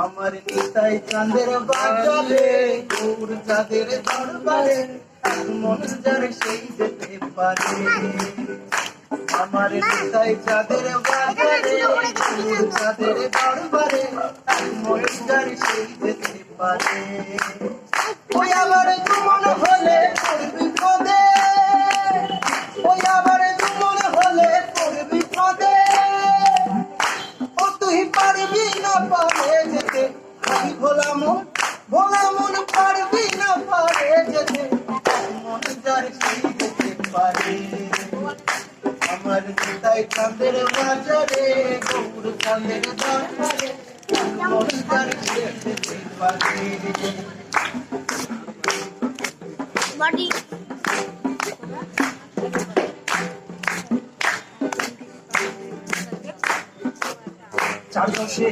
আমার নিতাই চাঁদের বাজারে গৌর চাঁদের দরবারে মন যার সেই যেতে পারে। আমার নিতাই চাঁদের বাজারে গৌর চাঁদের দরবারে মন যার সেই যেতে পারে। ওই আবার মন হলে পড়বি পদে, ওই আবার মন হলে পড়বি পদে। ও তুই পারবি না পারে যেতে, আমি ভোলা মন পারবি না পারে যেতে, মন যার সেই যেতে পারে। আমার নিতাই চাঁদের বাজারে গৌর চাঁদের দরবারে মন যার সেই যেতে পারে। Body. চারপাশে